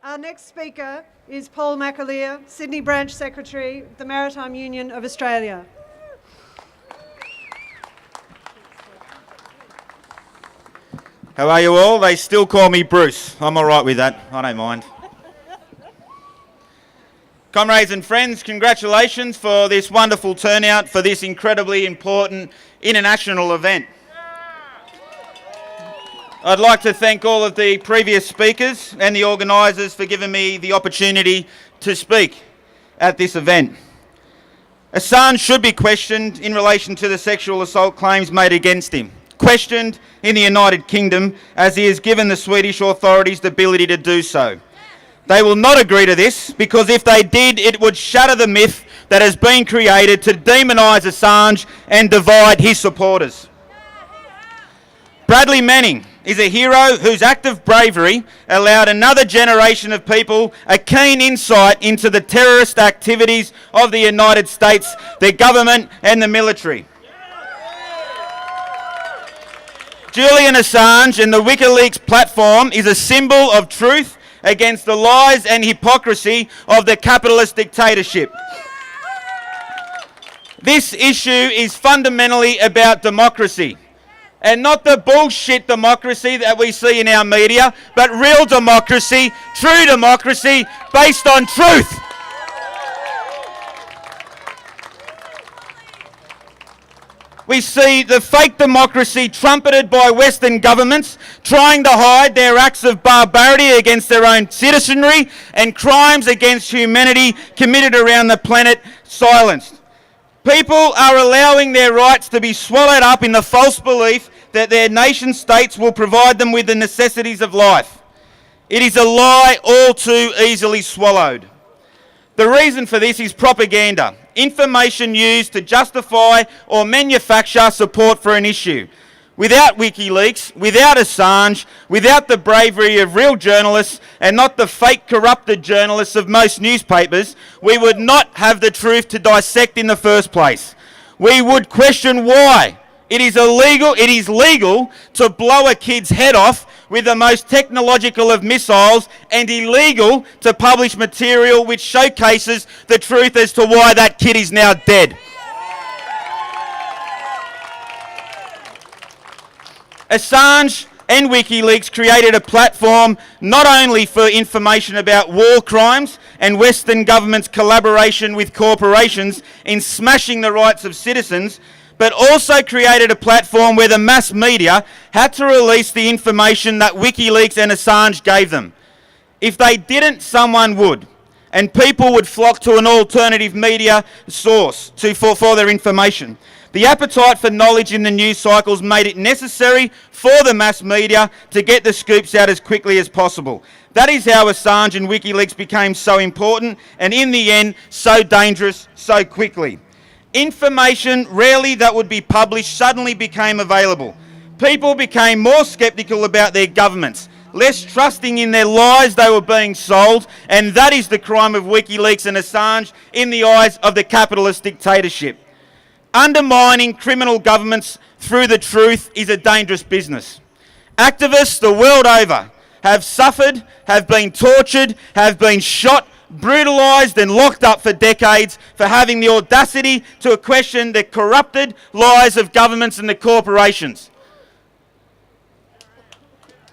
Our next speaker is Paul McAleer, Sydney Branch Secretary, the Maritime Union of Australia. How are you all? They still call me Bruce. I'm all right with that. I don't mind. Comrades and friends, congratulations for this wonderful turnout for this incredibly important international event. I'd like to thank all of the previous speakers and the organisers for giving me the opportunity to speak at this event. Assange should be questioned in relation to the sexual assault claims made against him. Questioned in the United Kingdom, as he has given the Swedish authorities the ability to do so. They will not agree to this, because if they did, it would shatter the myth that has been created to demonise Assange and divide his supporters. Bradley Manning is a hero whose act of bravery allowed another generation of people a keen insight into the terrorist activities of the United States, their government and the military. Julian Assange and the WikiLeaks platform is a symbol of truth against the lies and hypocrisy of the capitalist dictatorship. This issue is fundamentally about democracy, and not the bullshit democracy that we see in our media, but real democracy, true democracy, based on truth. We see the fake democracy trumpeted by Western governments trying to hide their acts of barbarity against their own citizenry and crimes against humanity committed around the planet silenced. People are allowing their rights to be swallowed up in the false belief that their nation states will provide them with the necessities of life. It is a lie all too easily swallowed. The reason for this is propaganda, information used to justify or manufacture support for an issue. Without WikiLeaks, without Assange, without the bravery of real journalists and not the fake corrupted journalists of most newspapers, we would not have the truth to dissect in the first place. We would question why. It is legal to blow a kid's head off with the most technological of missiles, and illegal to publish material which showcases the truth as to why that kid is now dead. Assange and WikiLeaks created a platform not only for information about war crimes and Western governments' collaboration with corporations in smashing the rights of citizens, but also created a platform where the mass media had to release the information that WikiLeaks and Assange gave them. If they didn't, someone would, and people would flock to an alternative media source for their information. The appetite for knowledge in the news cycles made it necessary for the mass media to get the scoops out as quickly as possible. That is how Assange and WikiLeaks became so important, and in the end, so dangerous so quickly. Information rarely that would be published suddenly became available. People became more sceptical about their governments, less trusting in their lies they were being sold, and that is the crime of WikiLeaks and Assange in the eyes of the capitalist dictatorship. Undermining criminal governments through the truth is a dangerous business. Activists the world over have suffered, have been tortured, have been shot, brutalised and locked up for decades for having the audacity to question the corrupted lies of governments and the corporations.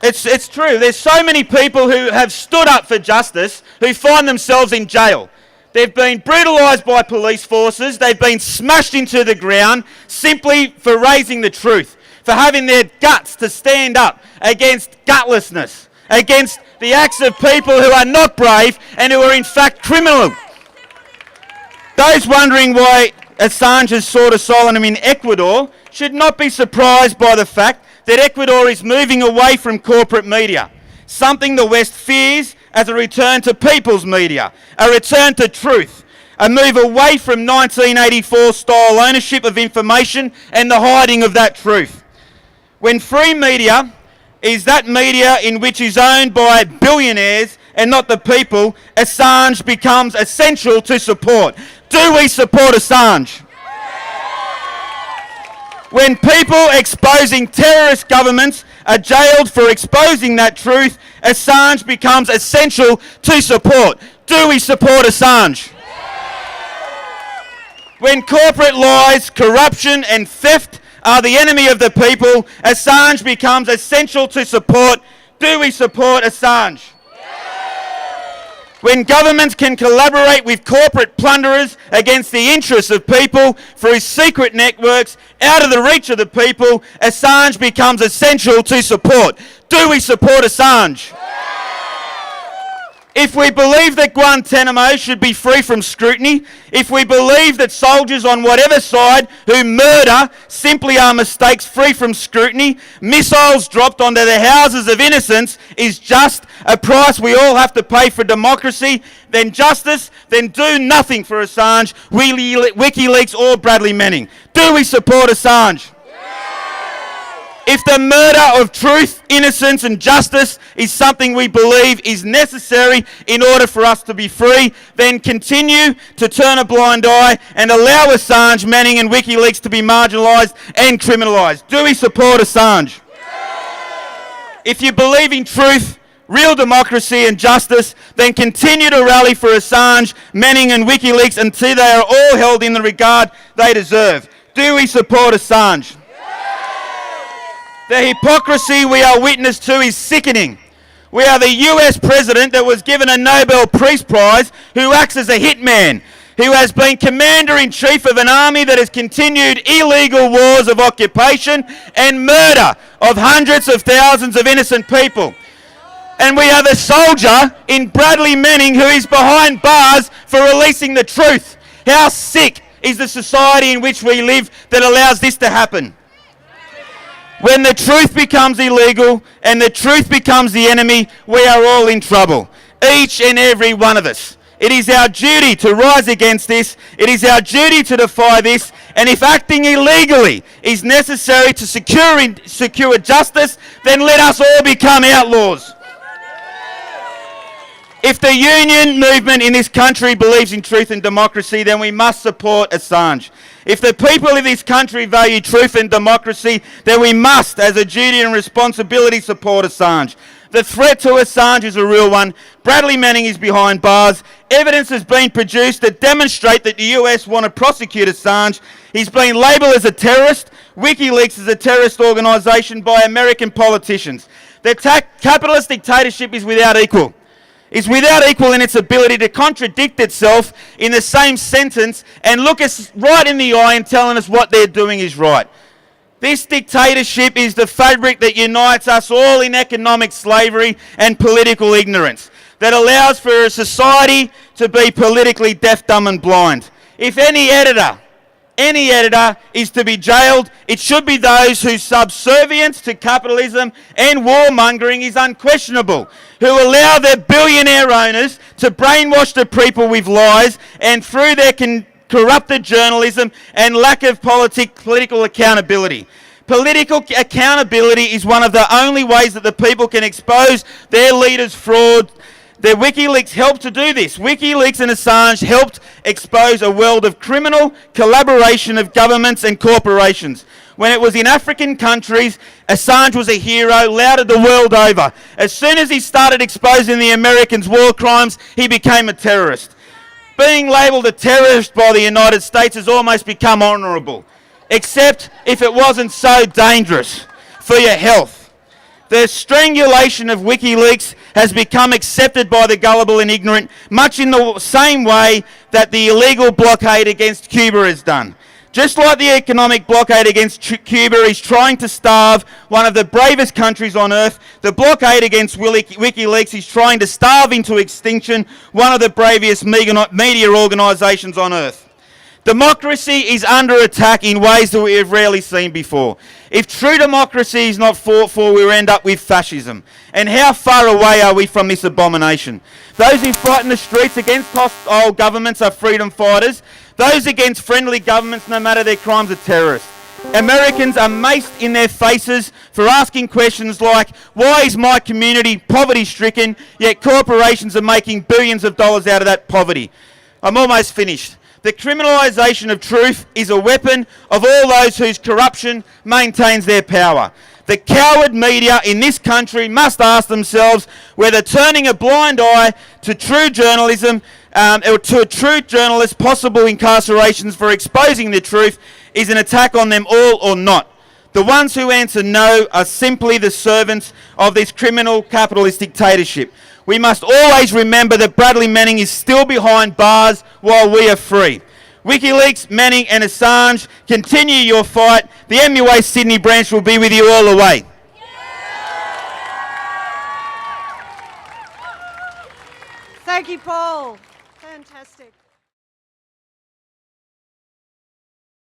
It's true. There's so many people who have stood up for justice who find themselves in jail. They've been brutalised by police forces. They've been smashed into the ground simply for raising the truth, for having their guts to stand up against gutlessness, against the acts of people who are not brave and who are in fact criminal. Those wondering why Assange has sought asylum in Ecuador should not be surprised by the fact that Ecuador is moving away from corporate media, something the West fears as a return to people's media, a return to truth, a move away from 1984 style ownership of information and the hiding of that truth. When free media is that media in which is owned by billionaires and not the people, Assange becomes essential to support. Do we support Assange? When people exposing terrorist governments are jailed for exposing that truth, Assange becomes essential to support. Do we support Assange? When corporate lies, corruption and theft are the enemy of the people, Assange becomes essential to support. Do we support Assange? When governments can collaborate with corporate plunderers against the interests of people through secret networks out of the reach of the people, Assange becomes essential to support. Do we support Assange? If we believe that Guantanamo should be free from scrutiny, if we believe that soldiers on whatever side who murder simply are mistakes free from scrutiny, missiles dropped onto the houses of innocents is just a price we all have to pay for democracy, then do nothing for Assange, WikiLeaks or Bradley Manning. Do we support Assange? If the murder of truth, innocence and justice is something we believe is necessary in order for us to be free, then continue to turn a blind eye and allow Assange, Manning and WikiLeaks to be marginalised and criminalised. Do we support Assange? If you believe in truth, real democracy and justice, then continue to rally for Assange, Manning and WikiLeaks until they are all held in the regard they deserve. Do we support Assange? The hypocrisy we are witness to is sickening. We are the US president that was given a Nobel Peace Prize who acts as a hitman, who has been commander-in-chief of an army that has continued illegal wars of occupation and murder of hundreds of thousands of innocent people. And we are the soldier in Bradley Manning who is behind bars for releasing the truth. How sick is the society in which we live that allows this to happen? When the truth becomes illegal and the truth becomes the enemy, we are all in trouble. Each and every one of us. It is our duty to rise against this. It is our duty to defy this. And if acting illegally is necessary to secure justice, then let us all become outlaws. If the union movement in this country believes in truth and democracy, then we must support Assange. If the people of this country value truth and democracy, then we must, as a duty and responsibility, support Assange. The threat to Assange is a real one. Bradley Manning is behind bars. Evidence has been produced that demonstrate that the US want to prosecute Assange. He's been labelled as a terrorist. WikiLeaks is a terrorist organisation by American politicians. The capitalist dictatorship is without equal. Is without equal in its ability to contradict itself in the same sentence and look us right in the eye and telling us what they're doing is right. This dictatorship is the fabric that unites us all in economic slavery and political ignorance, that allows for a society to be politically deaf, dumb and blind. If any editor is to be jailed, it should be those whose subservience to capitalism and warmongering is unquestionable, who allow their billionaire owners to brainwash the people with lies and through their corrupted journalism and lack of political accountability. Political accountability is one of the only ways that the people can expose their leaders' fraud. The WikiLeaks helped to do this. WikiLeaks and Assange helped expose a world of criminal collaboration of governments and corporations. When it was in African countries, Assange was a hero, lauded the world over. As soon as he started exposing the Americans' war crimes, he became a terrorist. Being labelled a terrorist by the United States has almost become honourable, except if it wasn't so dangerous for your health. The strangulation of WikiLeaks has become accepted by the gullible and ignorant, much in the same way that the illegal blockade against Cuba has done. Just like the economic blockade against Cuba is trying to starve one of the bravest countries on earth, the blockade against WikiLeaks is trying to starve into extinction one of the bravest media organisations on earth. Democracy is under attack in ways that we have rarely seen before. If true democracy is not fought for, we will end up with fascism. And how far away are we from this abomination? Those who fight in the streets against hostile governments are freedom fighters. Those against friendly governments, no matter their crimes, are terrorists. Americans are maced in their faces for asking questions like, why is my community poverty-stricken, yet corporations are making billions of dollars out of that poverty? I'm almost finished. The criminalisation of truth is a weapon of all those whose corruption maintains their power. The coward media in this country must ask themselves whether turning a blind eye to true journalism or to a true journalist's possible incarcerations for exposing the truth is an attack on them all or not. The ones who answer no are simply the servants of this criminal capitalist dictatorship. We must always remember that Bradley Manning is still behind bars while we are free. WikiLeaks, Manning and Assange, continue your fight. The MUA Sydney branch will be with you all the way. Thank you, Paul. Fantastic.